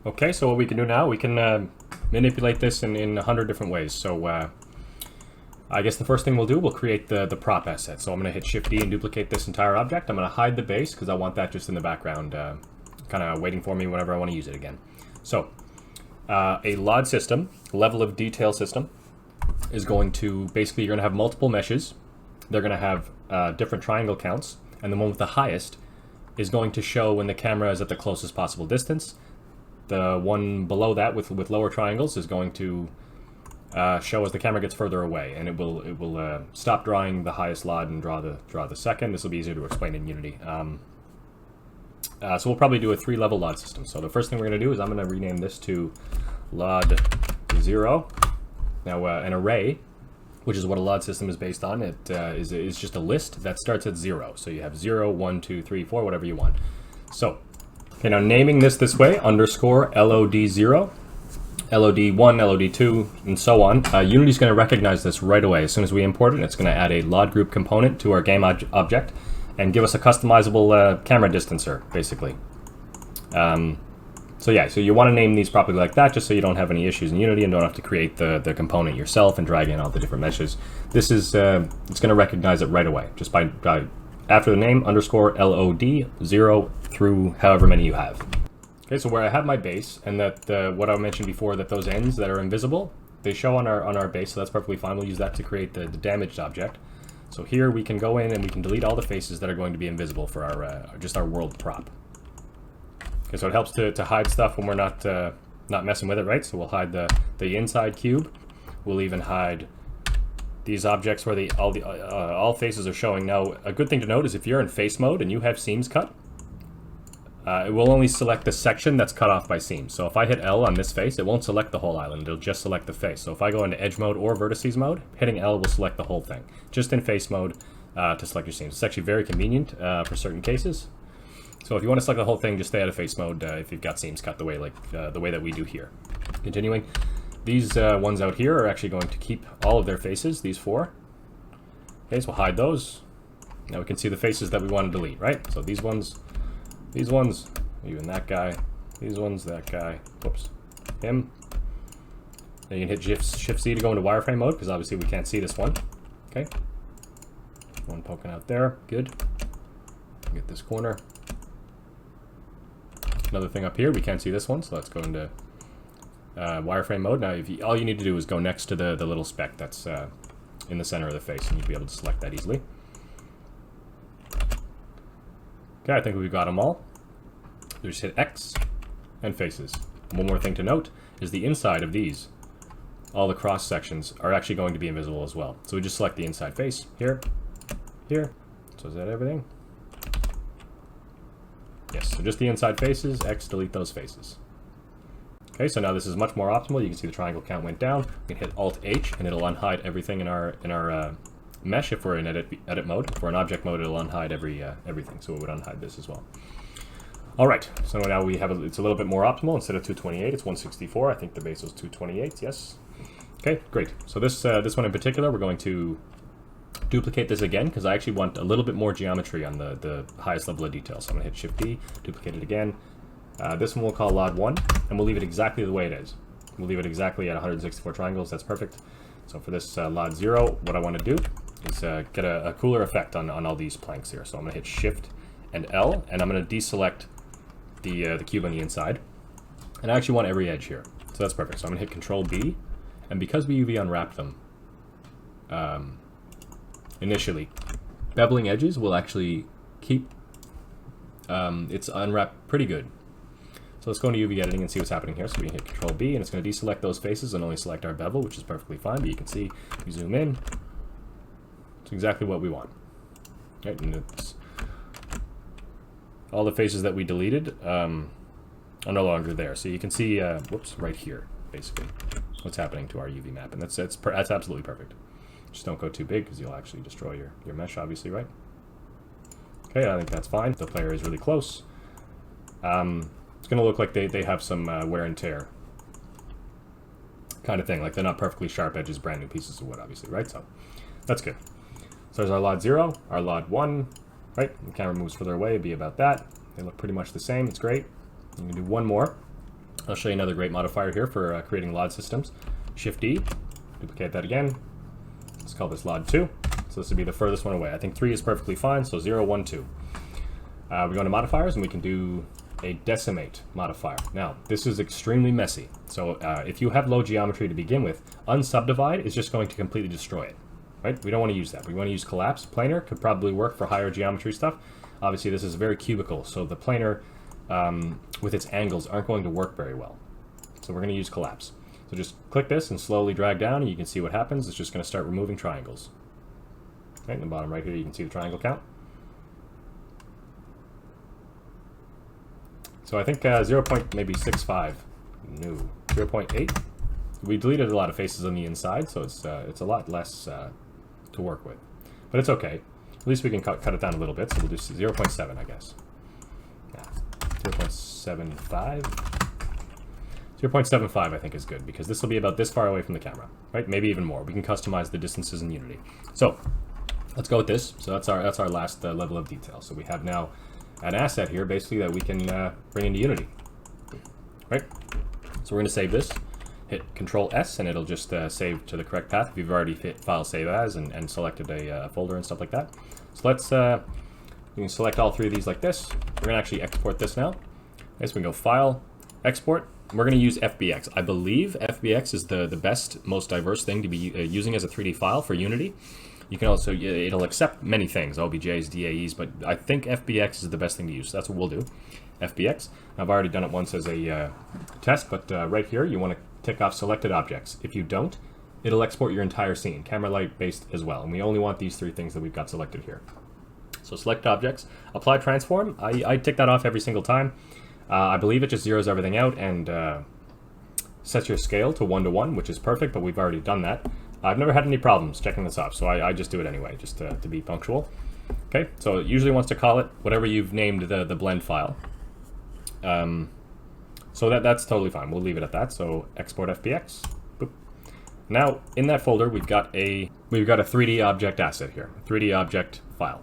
Okay, so what we can do now, we can manipulate this in 100 different ways. So I guess the first thing we'll do, we'll create the prop asset. So I'm going to hit Shift-D and duplicate this entire object. I'm going to hide the base because I want that just in the background, kind of waiting for me whenever I want to use it again. So a LOD system, level of detail system, is going to, basically you're going to have multiple meshes. They're going to have different triangle counts, and the one with the highest is going to show when the camera is at the closest possible distance. The one below that with lower triangles is going to show as the camera gets further away, and it will stop drawing the highest LOD and draw the second. This will be easier to explain in Unity. So we'll probably do a 3-level LOD system. So the first thing we're going to do is I'm going to rename this to LOD 0. Now an array, which is what a LOD system is based on, it is just a list that starts at 0. So you have 0, 1, 2, 3, 4, whatever you want. So okay, now naming this way, underscore LOD0, LOD1, LOD2, and so on. Unity's going to recognize this right away. As soon as we import it, it's going to add a LOD group component to our game object and give us a customizable camera distancer, basically. So yeah, so you want to name these properly like that, just so you don't have any issues in Unity and don't have to create the component yourself and drag in all the different meshes. This is, it's going to recognize it right away, just by after the name, underscore LOD0 through however many you have. Okay, so where I have my base, and that what I mentioned before, that those ends that are invisible, they show on our base, so that's perfectly fine. We'll use that to create the damaged object. So here we can go in and we can delete all the faces that are going to be invisible for our just our world prop. Okay, so it helps to hide stuff when we're not messing with it, right? So we'll hide the inside cube. We'll even hide these objects where all faces are showing. Now, a good thing to note is if you're in face mode and you have seams cut, it will only select the section that's cut off by seams. So if I hit L on this face, it won't select the whole island. It'll just select the face. So if I go into edge mode or vertices mode, hitting L will select the whole thing. Just in face mode to select your seams. It's actually very convenient for certain cases. So if you want to select the whole thing, just stay out of face mode if you've got seams cut the way that we do here. Continuing, these ones out here are actually going to keep all of their faces, these 4. Okay, so we'll hide those. Now we can see the faces that we want to delete, right? So these ones, even that guy, these ones, that guy, whoops, him. Then you can hit Shift-C to go into wireframe mode, because obviously we can't see this one. Okay, one poking out there, good. Get this corner. Another thing up here, we can't see this one, so let's go into wireframe mode. Now, all you need to do is go next to the little speck that's in the center of the face, and you'll be able to select that easily. Okay, I think we've got them all. We just hit X and faces. One more thing to note is the inside of these, all the cross sections are actually going to be invisible as well. So we just select the inside face here, here. So is that everything? Yes, so just the inside faces, X, delete those faces. Okay, so now this is much more optimal. You can see the triangle count went down. We can hit Alt-H and it'll unhide everything in our mesh if we're in edit mode. If we're in object mode, it'll unhide everything, so it would unhide this as well. All right, so now we have it's a little bit more optimal. Instead of 228, it's 164. I think the base was 228, yes. Okay, great. So this one in particular, we're going to duplicate this again because I actually want a little bit more geometry on the highest level of detail. So I'm going to hit Shift-D, duplicate it again. This one we'll call LOD1, and we'll leave it exactly the way it is. We'll leave it exactly at 164 triangles. That's perfect. So for this LOD0, what I want to do is get a cooler effect on all these planks here. So I'm going to hit Shift and L, and I'm going to deselect the cube on the inside. And I actually want every edge here. So that's perfect. So I'm going to hit Control-B, and because we UV unwrap them initially, beveling edges will actually keep it's unwrapped pretty good. So let's go into UV editing and see what's happening here. So we can hit Control-B, and it's going to deselect those faces and only select our bevel, which is perfectly fine. But you can see, if we zoom in, it's exactly what we want. Right, and it's all the faces that we deleted are no longer there. So you can see, whoops, right here, basically, what's happening to our UV map, and that's absolutely perfect. Just don't go too big because you'll actually destroy your mesh, obviously, right? Okay, I think that's fine. The player is really close. It's going to look like they have some wear and tear kind of thing. Like they're not perfectly sharp edges, brand new pieces of wood, obviously, right? So that's good. So there's our LOD0, our LOD1, right? The camera moves further away, it'd be about that. They look pretty much the same. It's great. I'm going to do one more. I'll show you another great modifier here for creating LOD systems. Shift-D, duplicate that again. Let's call this LOD 2. So this would be the furthest one away. I think 3 is perfectly fine, so 0, 1, 2. We go into modifiers, and we can do a decimate modifier. Now, this is extremely messy. So if you have low geometry to begin with, unsubdivide is just going to completely destroy it. Right? We don't want to use that. We want to use collapse. Planar could probably work for higher geometry stuff. Obviously, this is very cubical, so the planar with its angles aren't going to work very well. So we're going to use collapse. So just click this and slowly drag down, and you can see what happens. It's just going to start removing triangles. Right in the bottom right here, you can see the triangle count. So I think 0.65, no, 0.8. We deleted a lot of faces on the inside, so it's a lot less to work with. But it's okay. At least we can cut it down a little bit, so we'll do 0.7, I guess. Yeah, 0.75. 0.75 I think is good, because this will be about this far away from the camera, right? Maybe even more. We can customize the distances in Unity. So let's go with this. So that's our last level of detail. So we have now an asset here, basically, that we can bring into Unity, right? So we're going to save this. Hit Control S, and it'll just save to the correct path if you've already hit File Save As and selected a folder and stuff like that. So let's you can select all 3 of these like this. We're going to actually export this now. Okay, so we can go File, Export. We're going to use FBX. I believe FBX is the best, most diverse thing to be using as a 3D file for Unity. You can also, it'll accept many things, OBJs, DAEs, but I think FBX is the best thing to use. So that's what we'll do, FBX. I've already done it once as a test, but right here, you want to tick off selected objects. If you don't, it'll export your entire scene, camera light based as well. And we only want these 3 things that we've got selected here. So select objects, apply transform. I tick that off every single time. I believe it just zeroes everything out and sets your scale to 1 to 1, which is perfect, but we've already done that. I've never had any problems checking this off, so I just do it anyway, just to be punctual. Okay, so it usually wants to call it whatever you've named the blend file. So that's totally fine. We'll leave it at that. So export FBX. Boop. Now in that folder we've got a 3D object asset here, a 3D object file.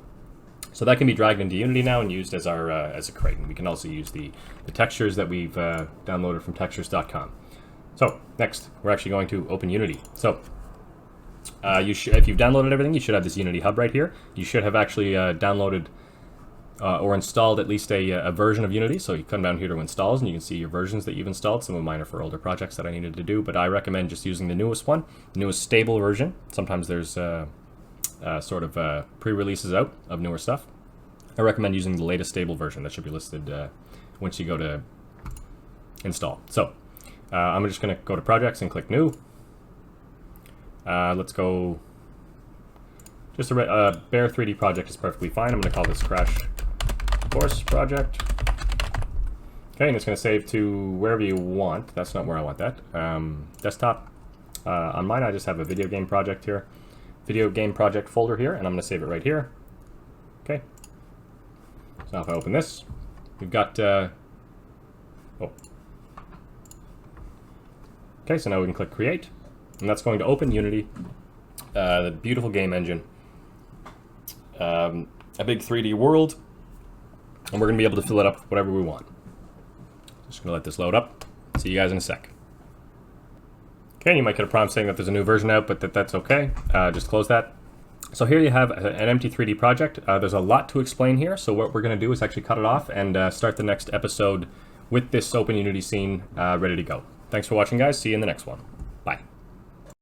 So that can be dragged into Unity now and used as our as a crate. And we can also use the textures that we've downloaded from textures.com. So next, we're actually going to open Unity. So if you've downloaded everything, you should have this Unity hub right here. You should have actually downloaded or installed at least a version of Unity. So you come down here to installs, and you can see your versions that you've installed. Some of mine are for older projects that I needed to do, but I recommend just using the newest one, the newest stable version. Sometimes there's sort of pre-releases out of newer stuff. I recommend using the latest stable version. That should be listed once you go to install. So I'm just going to go to projects and click new. Let's go, just a bare 3D project is perfectly fine. I'm going to call this Crash Course Project. Okay, and it's going to save to wherever you want. That's not where I want that. Desktop. On mine, I just have a video game project here. Video game project folder here, and I'm going to save it right here. Okay. So now if I open this, we've got, Okay, so now we can click Create. And that's going to open Unity, the beautiful game engine, a big 3D world, and we're going to be able to fill it up with whatever we want. Just going to let this load up. See you guys in a sec. Okay, you might get a prompt saying that there's a new version out, but that's okay. Just close that. So here you have an empty 3D project. There's a lot to explain here, so what we're going to do is actually cut it off and start the next episode with this open Unity scene ready to go. Thanks for watching, guys. See you in the next one.